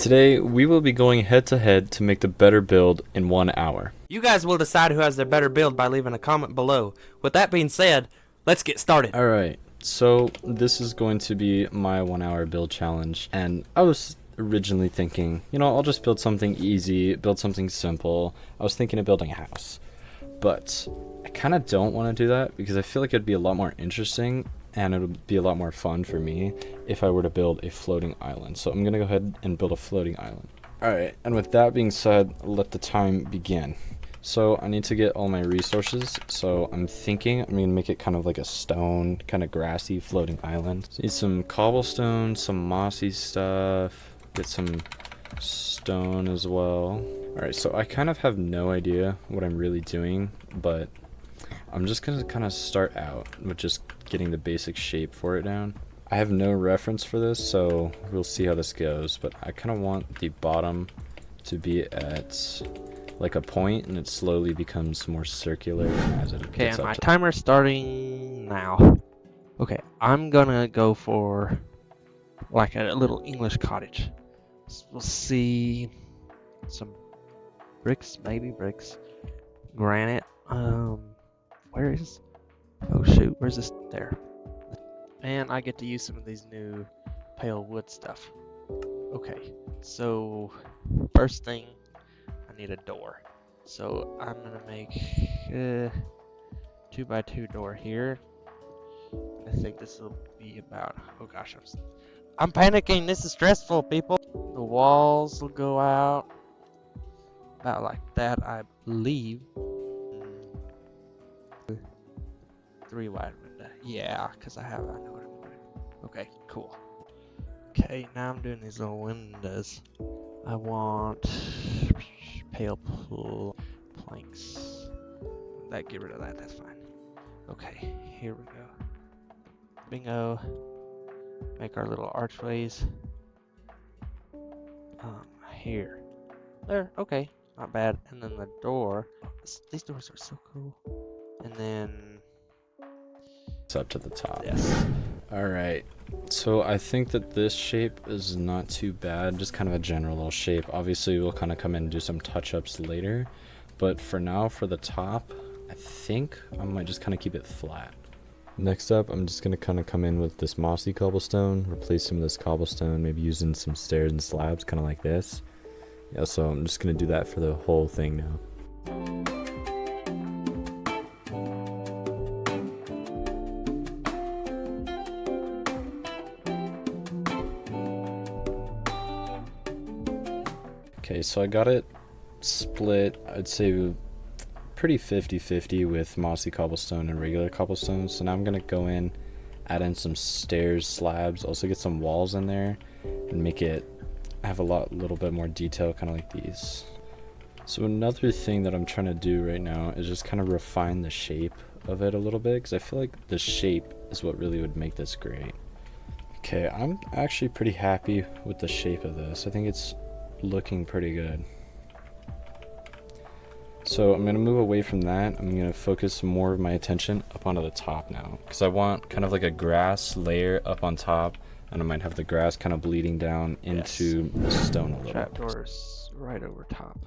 Today, we will be going head to head to make the better build in 1 hour. You guys will decide who has the better build by leaving a comment below. With that being said, let's get started. Alright, so this is going to be my 1 hour build challenge, and I was originally thinking, I'll just build something easy, build something simple. I was thinking of building a house, but I kind of don't want to do that because I feel like it'd be a lot more interesting and it would be a lot more fun for me if I were to build a floating island. So I'm going to go ahead and build a floating island. Alright, and with that being said, let the time begin. So I need to get all my resources. So I'm thinking I'm going to make it kind of like a stone, kind of grassy floating island. Need some cobblestone, some mossy stuff, get some stone as well. Alright, so I kind of have no idea what I'm really doing, but I'm just going to kind of start out with just getting the basic shape for it down. I have no reference for this, so we'll see how this goes, but I kind of want the bottom to be at like a point, and it slowly becomes more circular as it Okay, gets and up my to... timer's starting now. Okay, I'm gonna go for like a little English cottage. We'll see some bricks, maybe bricks, granite. Where is? Oh shoot, where's this? There. And I get to use some of these new pale wood stuff. Okay, so first thing, I need a door. So I'm gonna make 2x2 door here. I think this will be about, oh gosh, I'm panicking. This is stressful, people. The walls will go out about like that, I believe. 3 wide window. Yeah, because I know what I'm doing. Okay, cool. Okay, now I'm doing these little windows. I want pale planks. Get rid of that, that's fine. Okay, here we go. Bingo. Make our little archways. Here. There, okay, not bad. And then the door. These doors are so cool. And then It's up to the top. yes. Alright, so I think that this shape is not too bad, just kind of a general little shape. Obviously, we'll kind of come in and do some touch-ups later, but for now, for the top, I think I might just kind of keep it flat. Next up, I'm just going to kind of come in with this mossy cobblestone, replace some of this cobblestone, maybe using some stairs and slabs, kind of like this. Yeah, so I'm just going to do that for the whole thing now. Okay, so I got it split, I'd say pretty 50-50 with mossy cobblestone and regular cobblestone. So now I'm going to go in, add in some stairs, slabs, also get some walls in there and make it have a little bit more detail, kind of like these. So another thing that I'm trying to do right now is just kind of refine the shape of it a little bit, because I feel like the shape is what really would make this great. Okay, I'm actually pretty happy with the shape of this. I think it's looking pretty good. So I'm going to move away from that. I'm going to focus more of my attention up onto the top now, because I want kind of like a grass layer up on top, and I might have the grass kind of bleeding down into the stone a little. Trapdoors right over top.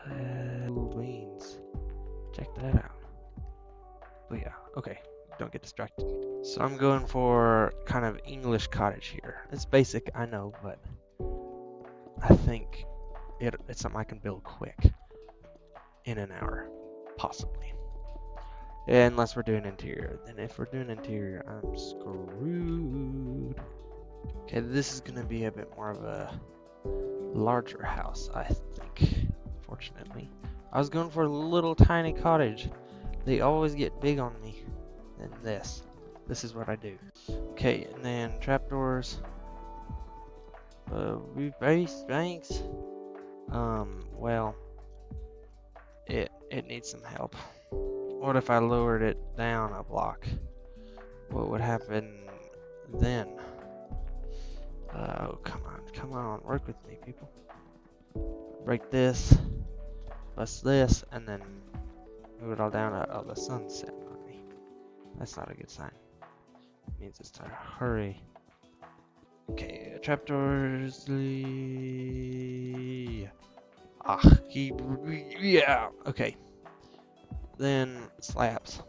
Beans. Check that out. But yeah, okay. Don't get distracted. So I'm going for kind of English cottage here. It's basic, I know, but I think it's something I can build quick in an hour, possibly. Unless we're doing interior. Then if we're doing interior, I'm screwed. Okay, this is gonna be a bit more of a larger house, I think. Fortunately, I was going for a little tiny cottage. They always get big on me. And this is what I do. Okay, and then trapdoors. Rebase banks. Well, it needs some help. What if I lowered it down a block? What would happen then? Oh, come on, work with me, people. Break this, bust this, and then move it all down. Oh, the sun's setting on me. That's not a good sign. It means it's time to hurry. Okay, trapdoors. Yeah. Okay. Then slabs.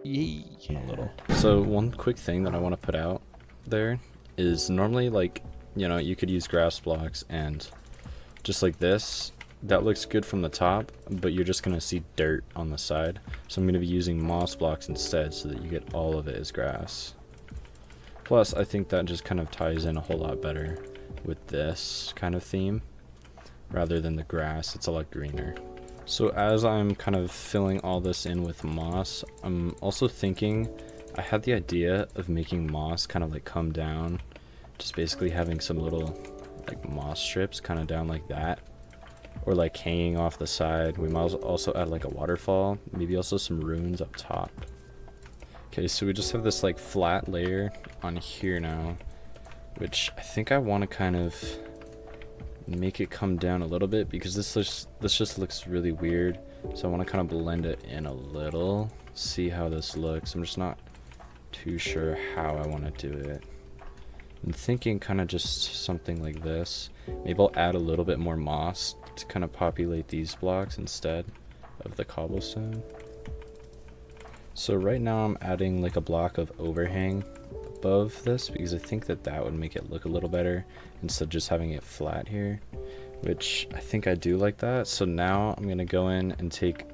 Yeah. A little. So one quick thing that I want to put out there is normally like, you could use grass blocks and just like this. That looks good from the top, but you're just gonna see dirt on the side. So I'm gonna be using moss blocks instead so that you get all of it as grass. Plus, I think that just kind of ties in a whole lot better with this kind of theme. Rather than the grass, it's a lot greener. So as I'm kind of filling all this in with moss, I'm also thinking, I had the idea of making moss kind of like come down, just basically having some little like moss strips kind of down like that, or like hanging off the side. We might also add like a waterfall, maybe also some ruins up top. Okay, so we just have this like flat layer on here now, which I think I want to kind of make it come down a little bit because this just looks really weird. So I want to kind of blend it in a little, see how this looks. I'm just not too sure how I want to do it. I'm thinking kind of just something like this. Maybe I'll add a little bit more moss to kind of populate these blocks instead of the cobblestone. So right now I'm adding like a block of overhang above this because I think that would make it look a little better instead of just having it flat here, which I think I do like that. So now I'm gonna go in and take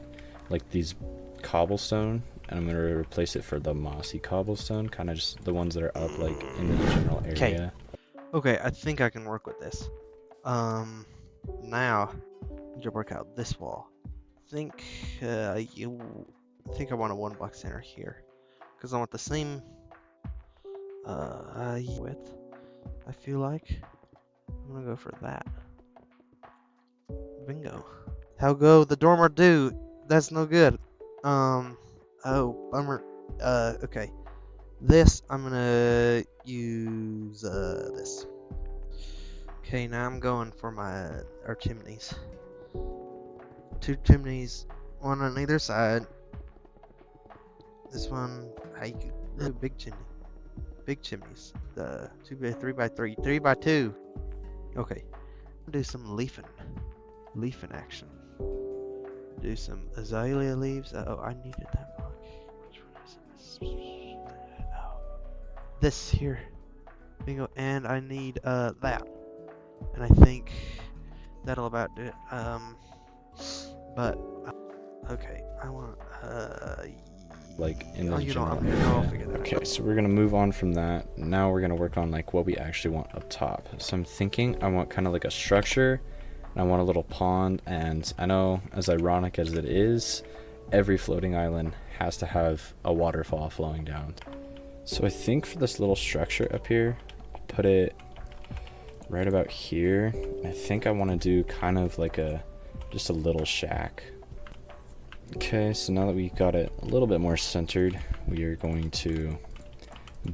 like these cobblestone and I'm gonna replace it for the mossy cobblestone, kind of just the ones that are up like in the general area. Okay, I think I can work with this. Now I need to work out this wall. I think I want a 1 block center here because I want the same width. I feel like I'm gonna go for that. Bingo. How go the dormer do? That's no good. Oh bummer. Okay. This I'm gonna use this. Okay, now I'm going for our chimneys. 2 chimneys, one on either side. This one, big chimney. Big chimneys. The 3 by 3, 3 by 2. Okay. Do some leafing action. Do some azalea leaves. Oh, I needed that block. Which one is this? Oh, this here. Bingo. And I need that. And I think that'll about do it. But okay, I want like in the I'll general figure that out. Okay, so we're gonna move on from that. Now we're gonna work on like what we actually want up top. So I'm thinking I want kind of like a structure, and I want a little pond. And I know, as ironic as it is, every floating island has to have a waterfall flowing down. So I think for this little structure up here, I'll put it right about here. I think I want to do kind of like just a little shack. Okay, so now that we got it a little bit more centered, we are going to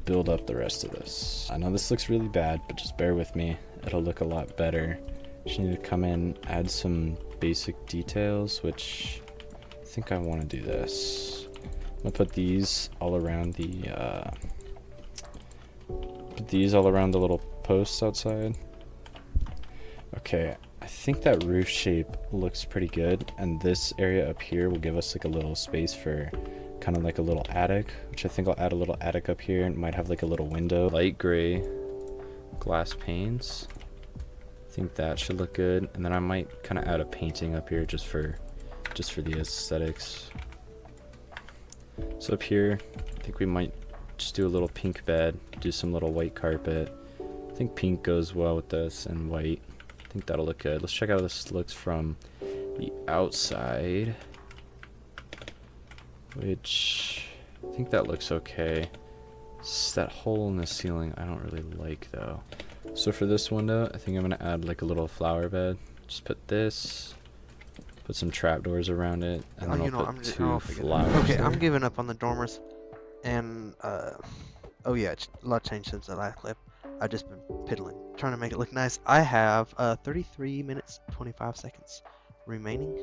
build up the rest of this. I know this looks really bad, but just bear with me. It'll look a lot better. Just need to come in, add some basic details, which I think I want to do this. I'm gonna put these all around the little posts outside. Okay, I think that roof shape looks pretty good, and this area up here will give us like a little space for kind of like a little attic, which I think I'll add a little attic up here, and might have like a little window. Light gray glass panes. I think that should look good, and then I might kind of add a painting up here just for the aesthetics. So up here, I think we might just do a little pink bed, do some little white carpet. I think pink goes well with this, and white. I think that'll look good. Let's check out how this looks from the outside, which I think that looks okay. It's that hole in the ceiling I don't really like though. So for this window, I think I'm gonna add like a little flower bed. Just put this, put some trapdoors around it, and then I'll put 2 flowers. Okay, there. I'm giving up on the dormers, and oh yeah, a lot changed since the last clip. I've just been piddling, trying to make it look nice. I have 33 minutes 25 seconds remaining.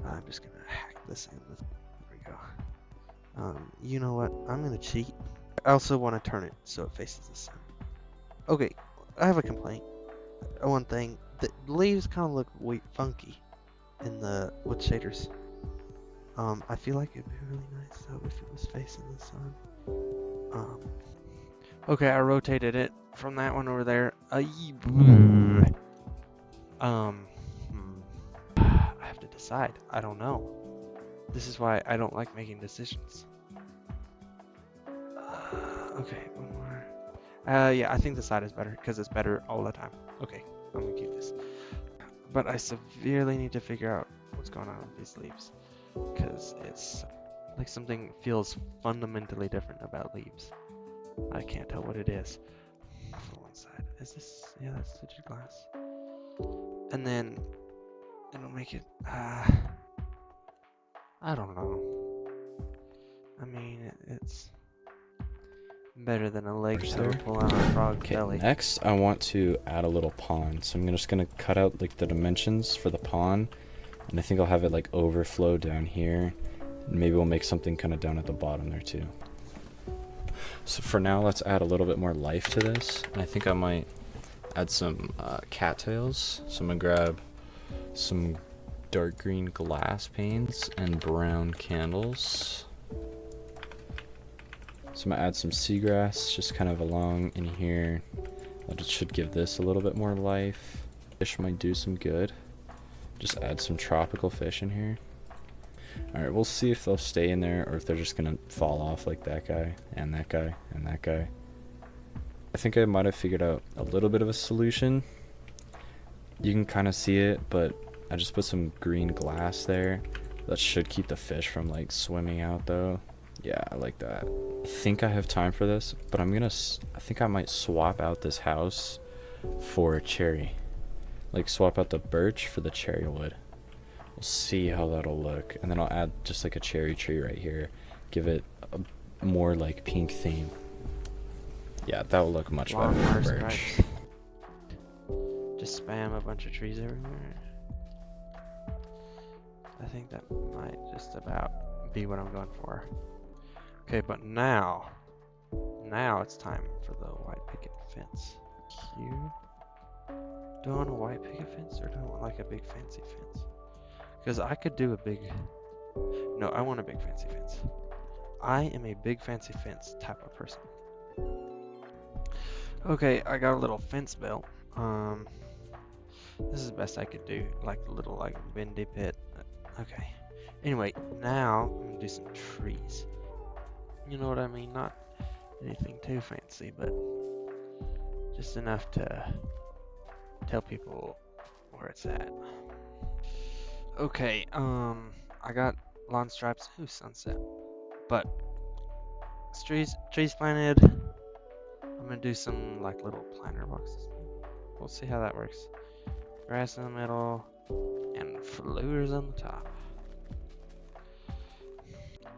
I'm just gonna hack this in. There we go. You know what? I'm gonna cheat. I also want to turn it so it faces the sun. Okay, I have a complaint. One thing, the leaves kind of look funky in the wood shaders. I feel like it'd be really nice though if it was facing the sun. Okay, I rotated it from that one over there. Hmm, I have to decide. I don't know. This is why I don't like making decisions. Okay, one more. Yeah, I think the side is better because it's better all the time. Okay, I'm gonna keep this. But I severely need to figure out what's going on with these leaves because it's like something feels fundamentally different about leaves. I can't tell what it is. For one side, is this? Yeah, that's tinted glass. And then it'll make it. I don't know. I mean, it's better than a leg that would pull out a frog's Okay, belly. next I want to add a little pond. So I'm just gonna cut out like the dimensions for the pond, and I think I'll have it like overflow down here. And maybe we'll make something kind of down at the bottom there too. So for now, let's add a little bit more life to this. And I think I might add some cattails. So I'm gonna grab some dark green glass panes and brown candles. So I'm gonna add some seagrass just kind of along in here. That should give this a little bit more life. Fish might do some good. Just add some tropical fish in here. Alright, we'll see if they'll stay in there or if they're just gonna fall off like that guy and that guy and that guy. I think I might have figured out a little bit of a solution. You can kind of see it, but I just put some green glass there. That should keep the fish from like swimming out though. Yeah, I like that. I think I have time for this, but I think I might swap out this house for a cherry. Like swap out the birch for the cherry wood. We'll see how that'll look. And then I'll add just like a cherry tree right here. Give it a more like pink theme. Yeah, that will look much better than the birch. Just spam a bunch of trees everywhere. I think that might just about be what I'm going for. Okay, but now it's time for the white picket fence. Here. Do I want a white picket fence or do I want like a big fancy fence? Because I could do a big... No, I want a big fancy fence. I am a big fancy fence type of person. Okay, I got a little fence built. This is the best I could do. Like a little like bendy pit. Okay. Anyway, now I'm gonna do some trees. You know what I mean? Not anything too fancy, but just enough to tell people where it's at. Okay, I got lawn stripes. Ooh, sunset. But trees planted. I'm gonna do some like little planter boxes. We'll see how that works. Grass in the middle and flowers on the top.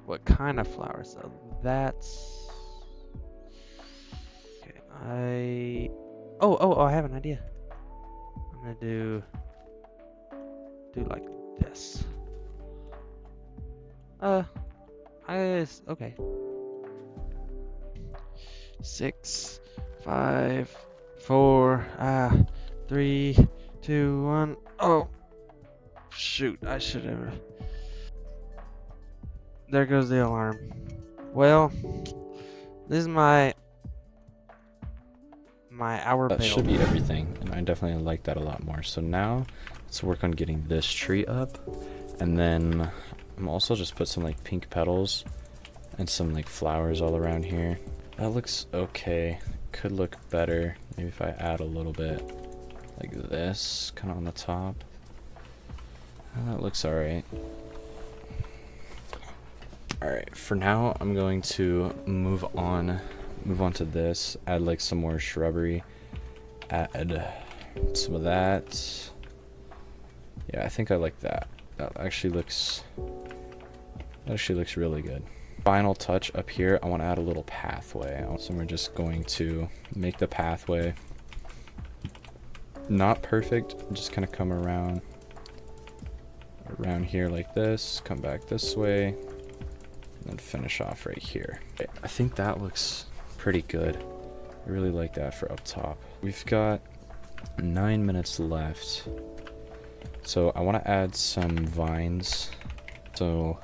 What kind of flowers though? That's okay. I have an idea. I'm gonna do like this. Okay. 6, 5, 4, 3, 2, 1. Oh, shoot! I should have. There goes the alarm. Well, this is my hour That bail. should be everything, and I definitely like that a lot more. So now let's work on getting this tree up, and then I'm also just put some like pink petals and some like flowers all around here. That looks okay. Could look better. Maybe if I add a little bit like this, kind of on the top. That looks alright. Alright, for now I'm going to move on to this, add like some more shrubbery, add some of that. Yeah, I think I like that. That actually looks really good. Final touch up here, I want to add a little pathway. So we're just going to make the pathway not perfect, just kind of come around here like this, come back this way, and then finish off right here. I think that looks pretty good. I really like that for up top. We've got 9 minutes left. So I want to add some vines. So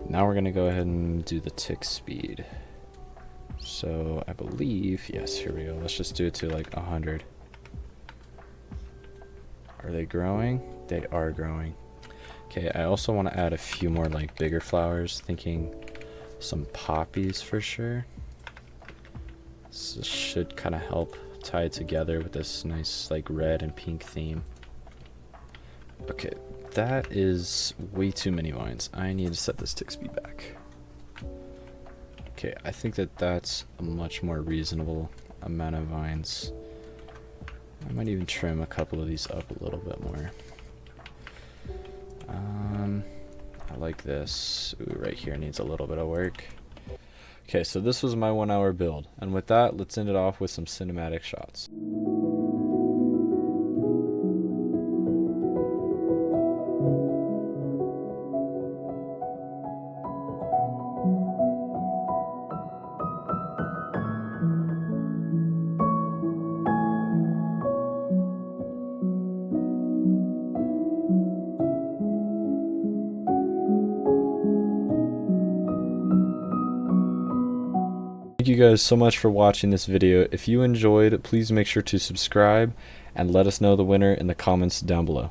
now we're going to go ahead and do the tick speed. So I believe, yes, here we go. Let's just do it to like 100. Are they growing? They are growing. Okay, I also want to add a few more like bigger flowers, thinking some poppies for sure. This should kind of help tie it together with this nice like red and pink theme. Okay, that is way too many vines. I need to set this tick speed back. Okay, I think that that's a much more reasonable amount of vines. I might even trim a couple of these up a little bit more. I like this. Ooh, right here needs a little bit of work. Okay, so this was my 1 hour build. And with that, let's end it off with some cinematic shots. Thank you guys so much for watching this video. If you enjoyed, please make sure to subscribe and let us know the winner in the comments down below.